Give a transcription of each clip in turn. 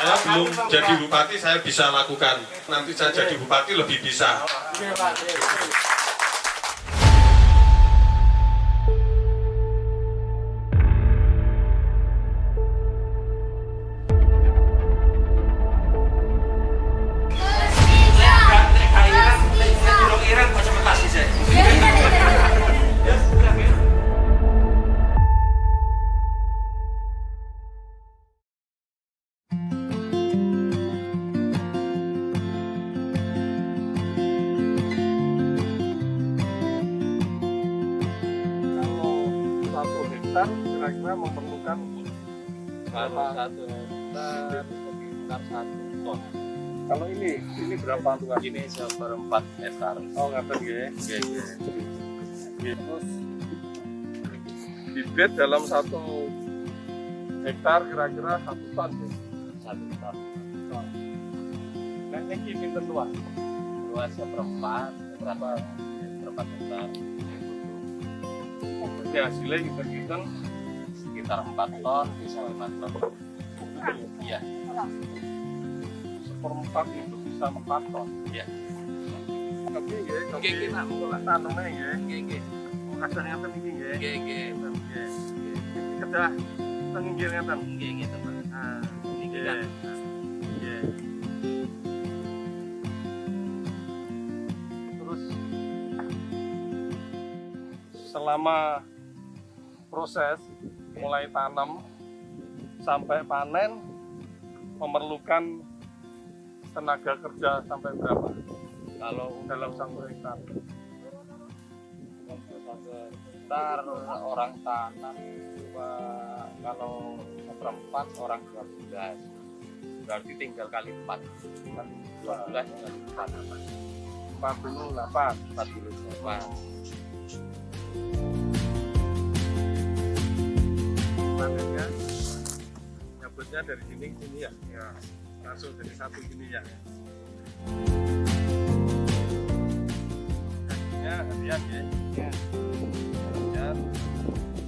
Saya belum jadi bupati, saya bisa lakukan. Nanti saya jadi bupati lebih bisa. Kira-kira memerlukan Kalau 1 hektar sekitar 1 ton. kalau ini berapa tuan? Ini 1/4 hektar. Oh ngapain ya? Terus bibit dalam 1 hektar kira-kira 1 ton ya? 1 ton. Nah ini pinten luas? Luas 1/4 hektar. Jadi hasilnya kita Sekitar 4 ton bisa 5 ton. Iya. 1/4 itu bisa 4 ton. Iya. Tapi ya, tapi Nak mulai tanamnya ya. Nggih. Kadangnya kan ini ya. Nggih. Kedah tenggil ngeten. Nggih, teman. Nah, Niki iya. kan. Iya. Terus selama proses mulai tanam sampai panen memerlukan tenaga kerja sampai berapa Kalau dalam 1 hektar? Ntar orang tanam kalau 1/4 orang 12, berarti tinggal kali 4, 12 kali 4, 48. 48. Panennya nyabutnya dari sini ke sini ya? Ya, langsung dari 1 gini ya. Gajinya harian ya? Ya. Harian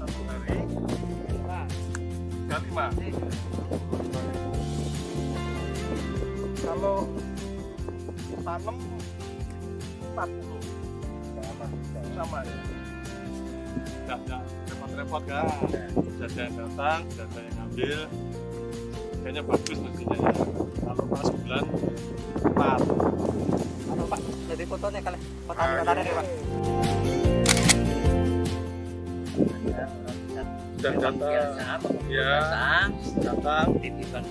1 hari 35. Kalau tanam 40 sama ya? Enggak repot-repot kan? Jasa yang datang, jasa yang ngambil, kayaknya bagus mestinya ya. Kalau pas bulan 4. Ano Pak, jadi fotonya kali petani-petani nih Pak. Sudah datang, ya, datang Titipan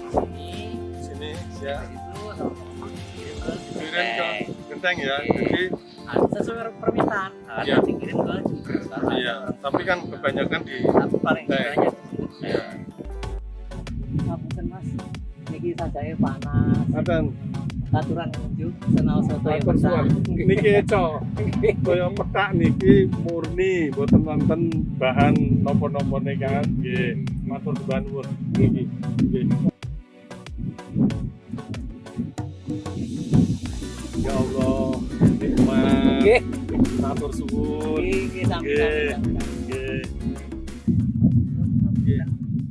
sini ya, itu sama kirim ke kirim ke genteng ya. Oke. Jadi sesuai permintaan. Iya. Dikirim ke iya, tapi kan kebanyakan di Tapi paling Teh. banyak. ya. Ngapunten Mas, niki sajake panas. Ngaten, Aturan menuju senal soto yang matur suwun. bersah. Niki eco, kaya petak niki murni, boten wonten bahan napa-napa kan. Nggih, matur nuwun niki. Nggih. Ya Allah, nikmat. Nggih, Matur suwun. nggih sami. Nggih.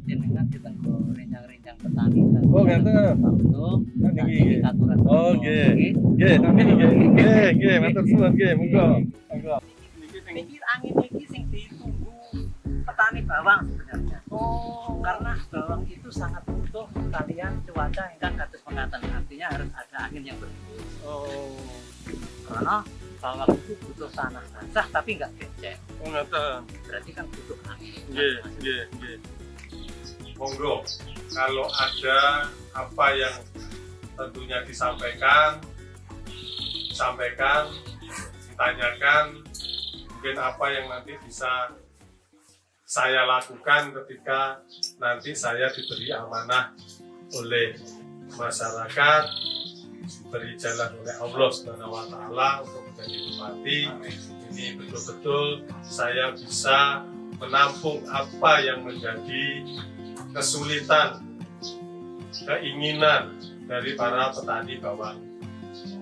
Jenengan ditenggo rencang-rencang petani. Oh, ngaten. Untuk Niki. aturan. Oh, nggih. Nggih, nggih, matur suwun nggih, monggo. Monggo. Niki sing Niki angin niki sing ditunggu petani bawang sebenarnya. Oh, karena bawang itu sangat butuh kalian cuaca ingkang kados mekaten. Artinya harus ada angin yang bertiup. oh, Karena bawang itu butuh tanah basah tapi nggak becek. oh ngaten. Berarti kan butuh angin. Nggih. Monggo, kalau ada apa yang tentunya disampaikan, ditanyakan, mungkin apa yang nanti bisa saya lakukan ketika nanti saya diberi amanah oleh masyarakat, diberi jalan oleh Allah Subhanahu wa Ta'ala untuk menjadi bupati. Ini betul-betul saya bisa menampung apa yang menjadi kesulitan, keinginan dari para petani bawang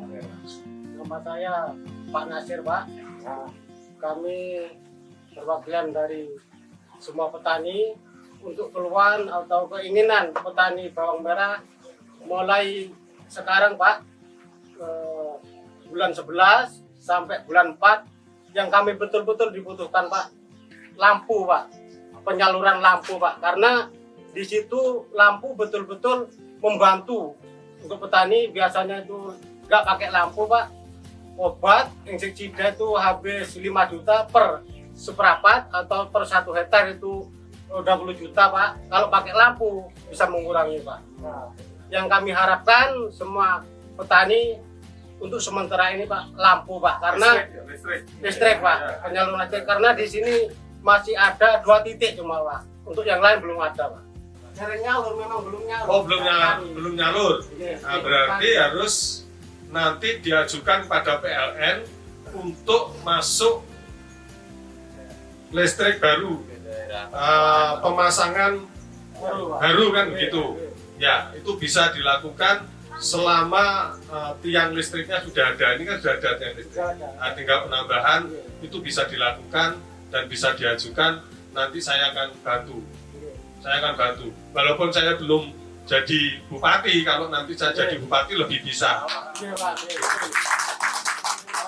merah. Nama saya Pak Nasir, Pak. Nah, kami perwakilan dari semua petani untuk keluhan atau keinginan petani bawang merah mulai sekarang Pak, bulan 11 sampai bulan 4 yang kami betul-betul dibutuhkan Pak, lampu Pak, penyaluran lampu Pak, karena di situ lampu betul-betul membantu untuk petani. Biasanya itu nggak pakai lampu Pak, obat insektisida itu habis 5 juta per seperempat atau per 1 hektar itu 20 juta Pak. Kalau pakai lampu bisa mengurangi Pak. Nah, yang kami harapkan semua petani untuk sementara ini Pak, lampu Pak, karena listrik Pak, penyaluran listrik, karena di sini masih ada 2 titik cuma Pak, untuk yang lain belum ada Pak. Jaring nyalur memang belum nyalur. Oh, belum nyalur. Nah, berarti harus nanti diajukan pada PLN untuk masuk listrik baru, pemasangan baru kan begitu. Ya, itu bisa dilakukan selama tiang listriknya sudah ada. Ini kan sudah ada tiang listrik. Nah, tinggal penambahan itu bisa dilakukan dan bisa diajukan. Nanti saya akan bantu. Walaupun saya belum jadi bupati, kalau nanti saya jadi bupati lebih bisa.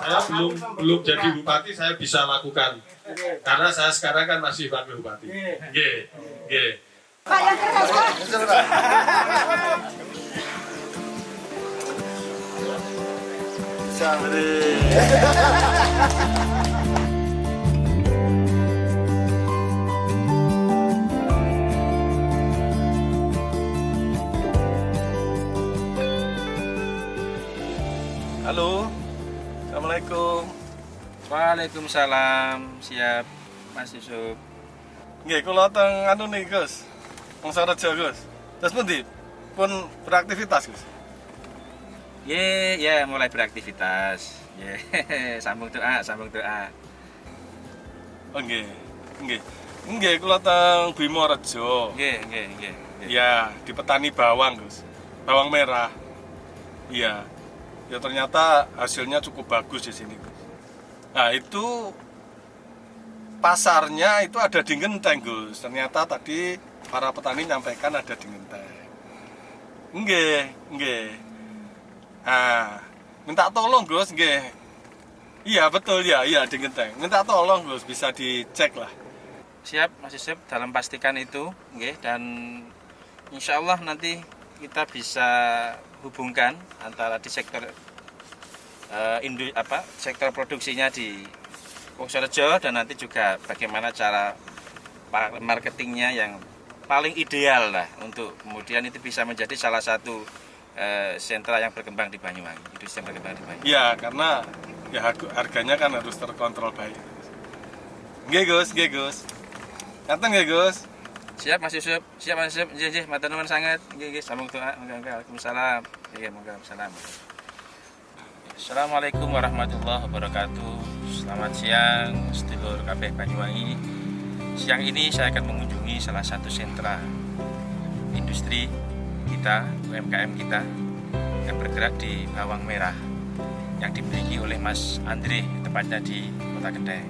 Saya belum jadi bupati, saya bisa lakukan. Karena saya sekarang kan masih wakil bupati. Nggih. Pak yang keras, Pak. Halo, assalamualaikum. Waalaikumsalam. Siap, Mas Yusuf. Nggih, kula teng anu nih Gus. Wong Saraja Gus. Terus pundi? Pun beraktivitas Gus. Ya, mulai beraktivitas. Ye, sambung doa. Oh nggih. Nggih, kula teng Bimo Rejo. Nggih. Iya, di petani bawang Gus. Bawang merah. Iya. Ya ternyata hasilnya cukup bagus di sini Gus. Nah, itu pasarnya itu ada di Genteng Gus. Ternyata tadi para petani nyampaikan ada di Genteng. Nggih. Ah, minta tolong Gus, nggih. Iya betul ya, di Genteng. Minta tolong Gus, bisa dicek lah. Siap, Mas Yusuf, dalam pastikan itu, nggih, dan insya Allah nanti kita bisa hubungkan antara di sektor sektor produksinya di Wonorejo, dan nanti juga bagaimana cara marketingnya yang paling ideal lah untuk kemudian itu bisa menjadi salah satu sentra yang berkembang di Banyuwangi, industri yang berkembang di Banyuwangi. Iya, karena ya harganya kan harus terkontrol baik. Nggih Gus. Ngaten nggih Gus. Siap Mas Yusuf. Nggih, matur nuwun sangat. Nggih, sambung doa. Waalaikumsalam. Nggih, waalaikumsalam. Assalamualaikum warahmatullahi wabarakatuh. Selamat siang sedulur kabeh Banyuwangi. Siang ini saya akan mengunjungi salah satu sentra industri kita, UMKM kita yang bergerak di bawang merah yang dimiliki oleh Mas Andre, tepatnya di Kota Genteng.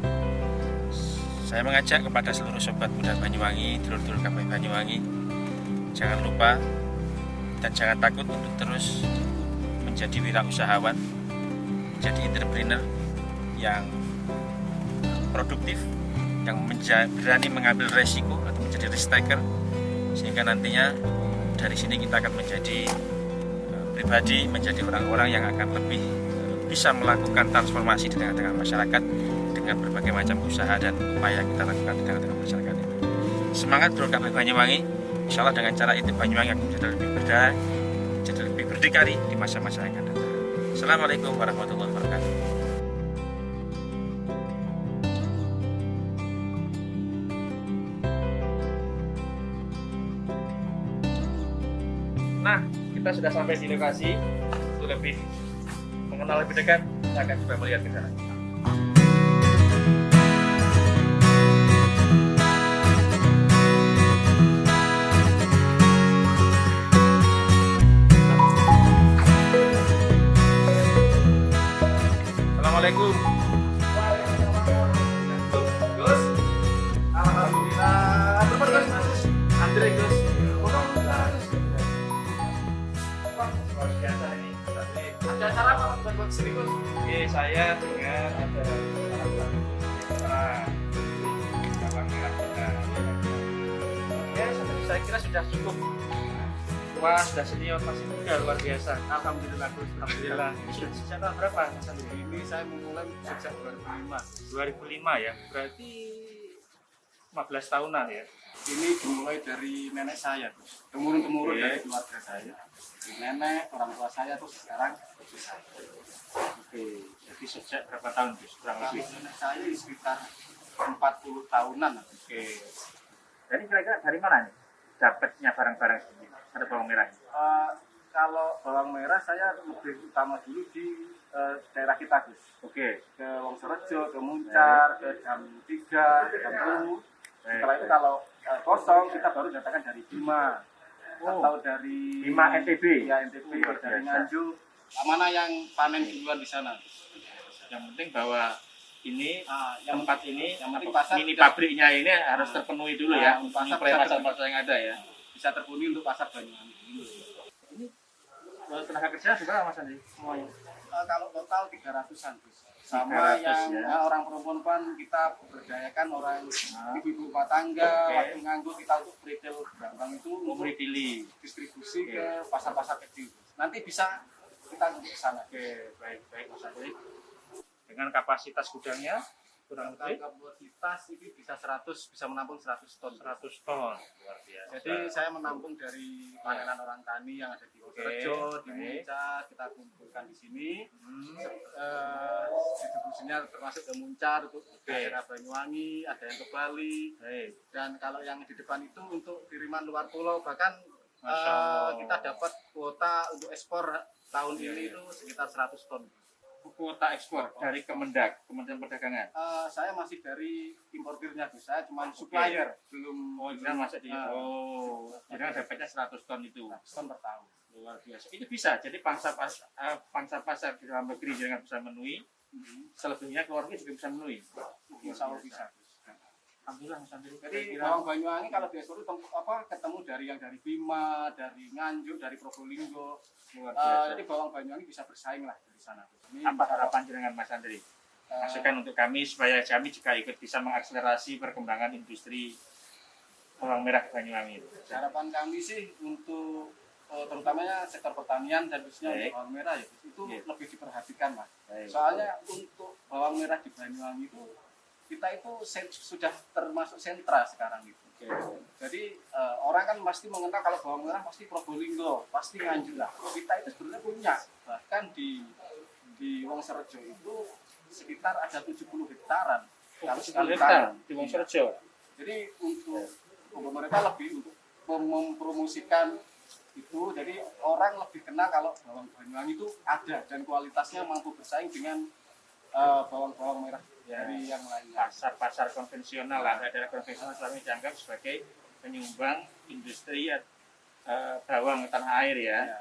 Saya mengajak kepada seluruh sobat muda Banyuwangi, dulur-dulur kabeh Banyuwangi, jangan lupa dan jangan takut untuk terus menjadi wirausahawan, menjadi entrepreneur yang produktif, yang berani mengambil resiko atau menjadi risk taker, sehingga nantinya dari sini kita akan menjadi pribadi, menjadi orang-orang yang akan lebih bisa melakukan transformasi di tengah-tengah masyarakat dengan berbagai macam usaha dan upaya yang kita lakukan di tengah-tengah masyarakat itu. Semangat Bro Kabeh Banyuwangi, insya Allah dengan cara itu Banyuwangi akan menjadi lebih berdaya, menjadi lebih berdikari di masa-masa yang akan datang. Assalamualaikum warahmatullahi wabarakatuh. Nah, kita sudah sampai di lokasi. Untuk lebih mengenal lebih dekat, kita akan coba melihat ke sana. Assalamualaikum. Gus, alhamdulillah. Andre Gus. luar biasa ini. Ada acara apa buat sini Gus? Oke, saya dengar ada Bawang merah kita. Ya, saya kira sudah cukup. Wah, sudah senior, masih muda, luar biasa. Alhamdulillah Gus. Alhamdulillah. Ini sudah sejak tahun berapa, Mas Andri? Ini saya memulai sejak 2005. 2005 ya, berarti 15 tahunan ya. Ini dimulai dari nenek saya, Gus. Temurun-temurun Oke. dari keluarga saya. Dari nenek, orang tua saya, terus sekarang cucu saya. Oke, jadi sejak berapa tahun, Gus? Kurang Kalau lebih. nenek saya di sekitar 40 tahunan. Oke. Jadi kira-kira dari mana nih dapatnya barang-barang ini? Ada bawang merah. Kalau bawang merah saya lebih utama dulu di daerah kita Gus. Oke. Ke Wongsorejo, ke Muncar, ke Jam 3, Jam 10. Setelah itu kalau kosong kita baru datangkan dari Bima atau dari Bima NTB. Ya NTB, Luar dari biasa. Nganjuk. Mana yang panen duluan di sana? Yang penting bahwa ini Yang tempat ini, yang penting pasar mini tidak- pabriknya ini harus terpenuhi dulu ya, Pasar menyuplai bisa pasar-pasar yang ada ya. bisa terpenuhi untuk pasar Banyuwangi dulu. Tenaga kerja juga Mas Andi semuanya. Kalau total 300-an Gus. Sama 300 yang ya. orang perempuan kita berdayakan orang ibu-ibu rumah tangga, Oke. waktu nganggur kita untuk retail Brambang itu untuk Memberi pilih. distribusi Oke. ke pasar-pasar kecil. Nanti bisa kita ke sana. Oke, baik Mas Andi. Dengan kapasitas gudangnya kurang lebih Kapasitas ini bisa 100, bisa menampung 100 ton. 100 ton. Luar biasa. Jadi saya menampung dari panenan orang tani yang ada di Wongsorejo, di Oke. Muncar, kita kumpulkan di sini. Hmm. Distribusinya termasuk ke Muncar, untuk daerah Banyuwangi, ada yang ke Bali. Baik. Dan kalau yang di depan itu untuk kiriman luar pulau, bahkan Masya Allah. kita dapat kuota untuk ekspor tahun Iya, ini iya. itu sekitar 100 ton. Kuota ekspor dari Kemendak, Kementerian Perdagangan. Saya masih dari importirnya, Gus. Saya cuma supplier, belum Oh, jangan masuk di. Oh, jadi dapatnya 100 ton itu. 100 ton per tahun. Luar biasa. Itu bisa. Jadi pangsa pasar di dalam negeri jangan bisa memenuhi. Selebihnya keluar negeri juga bisa memenuhi. Insya Allah bisa. Alhamdulillah Mas Andri. Jadi bawang Banyuwangi kalau diekspor itu ketemu dari yang dari Bima, dari Nganjuk, dari Probolinggo. Luar biasa. Jadi bawang Banyuwangi bisa bersaing lah dari sana. Ini Apa harapan dengan Mas Andri? Masukan untuk kami supaya kami juga ikut bisa mengakselerasi perkembangan industri bawang merah Banyuwangi. harapan kami sih untuk terutamanya sektor pertanian dan khususnya Baik. untuk bawang merah ya itu Iya. lebih diperhatikan Mas. Baik. Soalnya untuk bawang merah di Banyuwangi itu kita itu sudah termasuk sentra sekarang itu. Jadi orang kan pasti mengenal kalau bawang merah pasti Probolinggo, pasti Nganjuk lah. Kita itu sebenarnya punya, bahkan di Wongsorejo itu sekitar ada 70 hektaran. Kalau sekali tanam. Di Wongsorejo. Jadi untuk mereka lebih untuk mempromosikan itu, jadi orang lebih kenal kalau bawang Banyuwangi itu ada dan kualitasnya mampu bersaing dengan bawang-bawang merah dari yang lainnya. Pasar-pasar konvensional lah, daerah konvensional selama ini dianggap sebagai penyumbang industri bawang tanah air ya. Ya.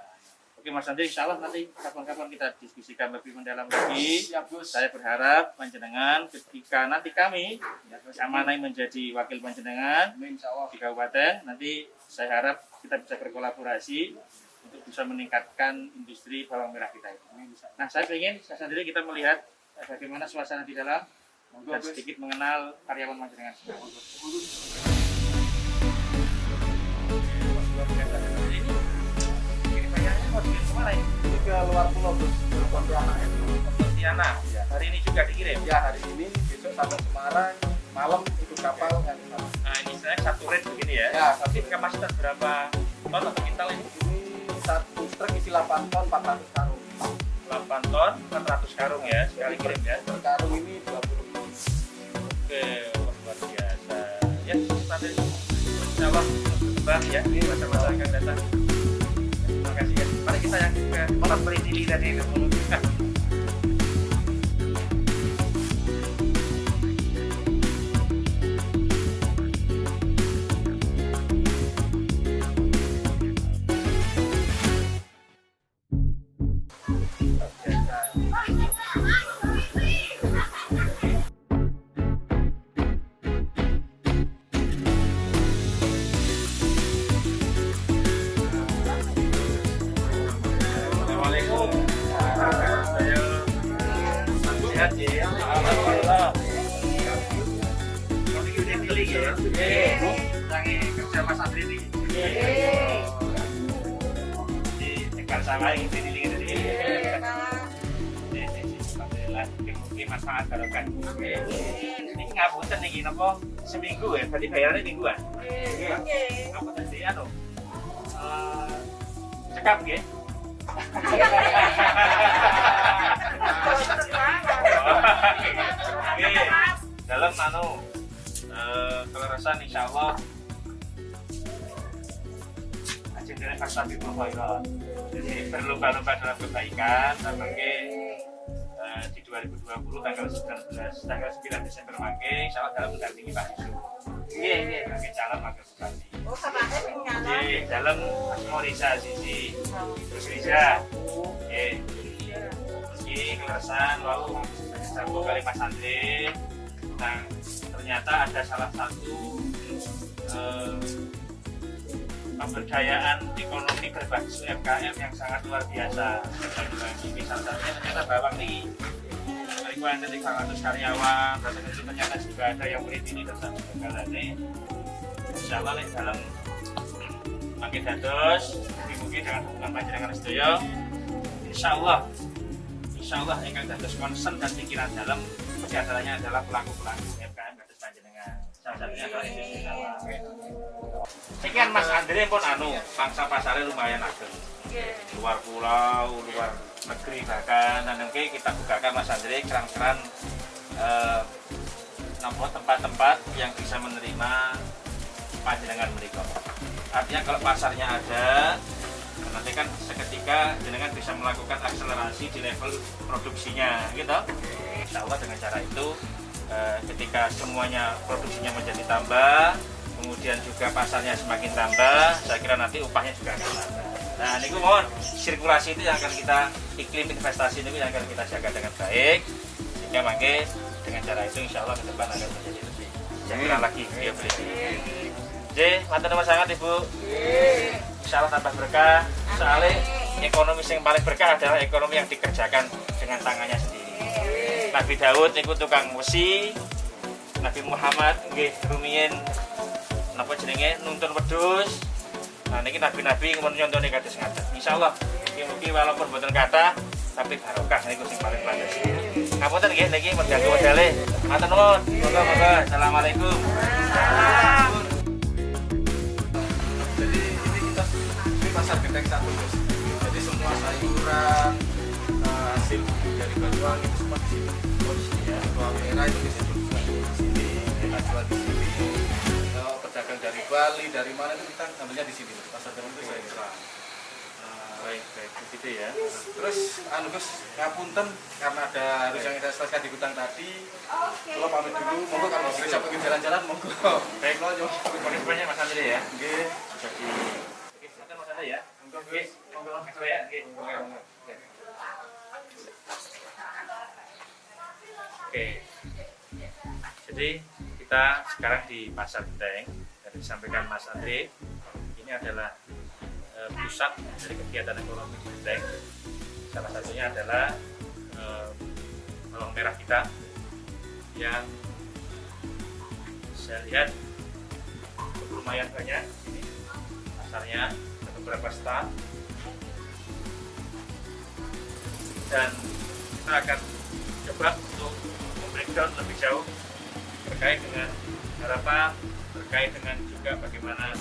Oke Mas Andri, insya Allah nanti kapan-kapan kita diskusikan lebih mendalam lagi. Siap Gus. Saya berharap panjenengan ketika nanti kami amanai menjadi wakil panjenengan Amin, insya Allah. di kabupaten, nanti saya harap kita bisa berkolaborasi untuk bisa meningkatkan industri bawang merah kita itu. Amin, insya Allah. Nah, saya ingin saya sendiri kita melihat bagaimana suasana di dalam Monggo, dan Gus. sedikit mengenal karyawan panjenengan. Ini ke luar pulau Gus, ke Pontianak itu. Pontianak, hari ini juga dikirim. Ya hari ini, besok sampai Semarang, malam ikut kapal kan. Nah, ini saya satu rate begini ya. Ya, Tapi kapasitas berapa ton atau kintal ini? Ini satu truk isi 8 ton 400 karung. 8 ton, 400 karung ya, sekali kirim ya. Per karung ini 20 ton. Oke, luar biasa. Ya, sampai insya Allah berkembang ya. Ini masa-masa akan datang. Terima kasih ya. Mari kita yang ke memberi diri tadi dulu. Sehat ya. Alhamdulillah. Kamu ini udah beli ya? Sangi kerja Mas Andri nih. Di tekan sama yang ini. Alhamdulillah. Mungkin manfaat barokah. Ini ngapunten nih napa seminggu ya? Berarti bayarannya mingguan. Apa tadi anu? Cekap nggih. Oke, dalam anu kelerasan insyaallah ajeng dene fastabi khairat. Jadi berlomba-lomba dalam kebaikan sampai di 2020 tanggal 9 Desember mangke insyaallah dalam mendampingi Pak Yusuf. Nggih, nggih calon wakil bupati. Oh, sampeyan pengen nyala. Nggih, dalam Asmorisa sisi terus Riza. Nggih. Iki kelerasan lalu satu kali Mas Andre. Nah, ternyata ada salah satu pemberdayaan ekonomi berbasis UMKM yang sangat luar biasa. Ini salah satunya ternyata Bawang nih. Ribuan dari 100 karyawan, dan itu ternyata juga ada yang murid ini tentang segala-galanya. Insya Allah dalam makin dados, mungkin dengan hubungan panjenengan sedaya. Insya Allah ingkang dados concern dan pikiran dalam diantaranya adalah pelaku-pelaku UMKM dados panjenengan. Salah satunya adalah industri sawah. Ini kan Mas Andre pun pangsa pasarnya lumayan ageng. Luar pulau, luar negeri bahkan, dan nanti kita bukakan Mas Andre keran-keran tempat-tempat yang bisa menerima panjenengan mereka. Artinya kalau pasarnya ada, nanti kan seketika jenengan bisa melakukan akselerasi di level produksinya, gitu. Insya Allah dengan cara itu, ketika semuanya produksinya menjadi tambah, kemudian juga pasarnya semakin tambah, saya kira nanti upahnya juga akan tambah. Nah, ini mohon sirkulasi itu yang akan kita, iklim investasi ini yang akan kita jaga dengan baik, sehingga mungkin dengan cara itu insya Allah ke depan akan menjadi lebih sejahtera lagi. Ya, beli. Jadi, mantan nomor sangat Ibu. Insya Allah tambah berkah. Soalnya ekonomi yang paling berkah adalah ekonomi yang dikerjakan dengan tangannya sendiri. Nabi Daud itu tukang wesi, Nabi Muhammad nggih rumiyin napa jenenge nuntun wedhus. Nah niki nabi-nabi kemudian nyontone kados ngaten. Insyaallah mugi-mugi walaupun mboten kathah tapi barokah niku sing paling pantes. Ngapunten nggih niki mengganggu wedale. Matur nuwun. Monggo-monggo. Assalamualaikum. Jadi ini pasar genteng satu bos. Jadi semua sayuran hasil dari Banyuwangi itu semua di sini. Oh di sini ya. Bawang merah itu bisa juga di sini. Kita jual di sini. Pedagang dari Bali, dari mana itu kita ambilnya di sini. Pasar genteng itu saya kira. Baik, begitu ya. Terus Gus ngapunten karena ada harus yang saya selesaikan di gudang tadi. Kalau pamit dulu, monggo kalau bisa pengen jalan-jalan monggo. Baik, terima banyak Mas Andre ya. Nggih. Jadi silakan Mas Andre ya. Oke, monggo ya. Oke. Jadi kita sekarang di Pasar Genteng. Tadi disampaikan Mas Andre, ini adalah pusat dari kegiatan ekonomi di Genteng. Salah satunya adalah bawang merah kita yang saya lihat lumayan banyak ini pasarnya, ada beberapa stand, dan kita akan coba untuk breakdown lebih jauh terkait dengan harapan, terkait dengan juga bagaimana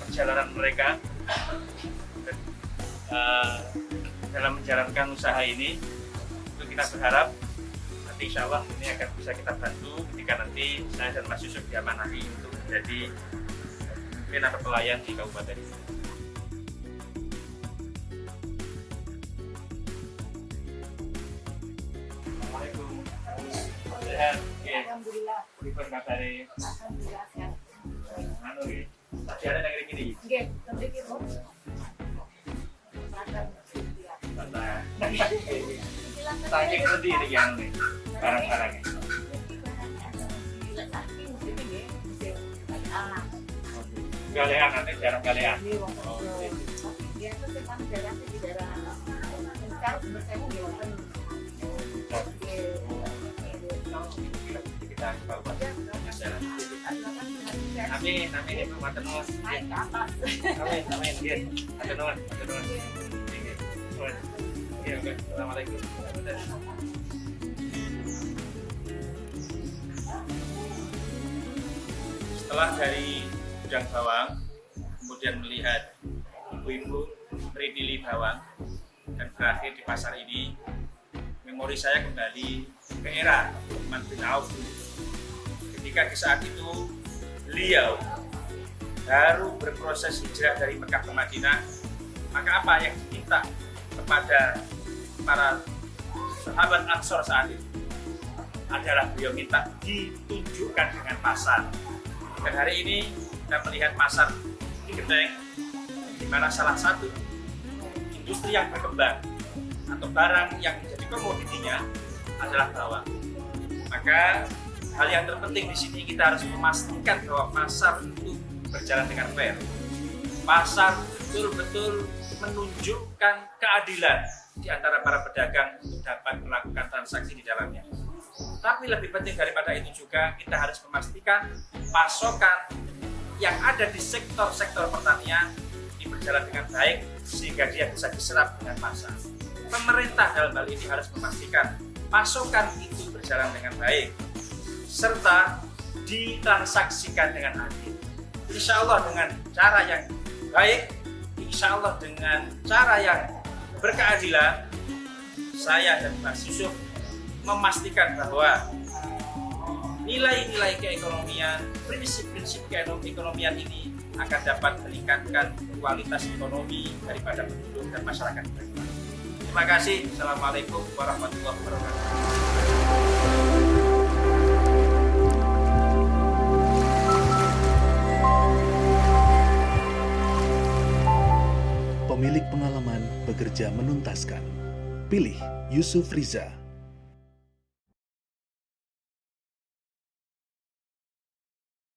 perjalanan mereka dalam menjalankan usaha ini. Itu kita berharap nanti insya Allah ini akan bisa kita bantu ketika nanti saya dan Mas Yusuf diamanahi untuk menjadi pemimpin atau pelayan di kabupaten ini. Assalamualaikum. Sehat? Alhamdulillah. Pripun kabare? Alhamdulillah sehat. Anu nggih. Tadi ada yang gini. Nggih, mriki Bu. Makan. Tata. Saking ngendi iki anu nih? Barang-barangnya. Galean nanti jarang galean. Dia tuh memang daerahnya di daerah sekarang bersemu di open. Kita bawa jalan. Amin, amin ibu, matur nuwun. Naik ke atas. Amin, amin, nggih. Matur nuwun, matur nuwun. Nggih. Nuwun. Nggih, oke. Assalamualaikum. Setelah dari gudang bawang, kemudian melihat ibu-ibu meridili bawang, dan berakhir di pasar ini, memori saya kembali ke era Utsman bin Auf. Ketika di saat itu beliau baru berproses hijrah dari Mekah ke Madinah, maka apa yang diminta kepada para sahabat Ansor saat itu adalah beliau minta ditunjukkan dengan pasar. Dan hari ini kita melihat pasar di Genteng, di mana salah satu industri yang berkembang atau barang yang menjadi komoditinya adalah bawang. Maka hal yang terpenting di sini kita harus memastikan bahwa pasar itu berjalan dengan fair. Pasar betul-betul menunjukkan keadilan di antara para pedagang untuk dapat melakukan transaksi di dalamnya. Tapi lebih penting daripada itu juga kita harus memastikan pasokan yang ada di sektor-sektor pertanian ini berjalan dengan baik sehingga dia bisa diserap dengan pasar. Pemerintah dalam hal ini harus memastikan pasokan itu berjalan dengan baik serta ditransaksikan dengan adil. Insya Allah dengan cara yang baik, insya Allah dengan cara yang berkeadilan, saya dan Mas Yusuf memastikan bahwa nilai-nilai keekonomian, prinsip-prinsip keekonomian ini akan dapat meningkatkan kualitas ekonomi daripada penduduk dan masyarakat. Terima kasih. Assalamualaikum warahmatullahi wabarakatuh. Pemilik pengalaman bekerja menuntaskan. Pilih Yusuf Riza.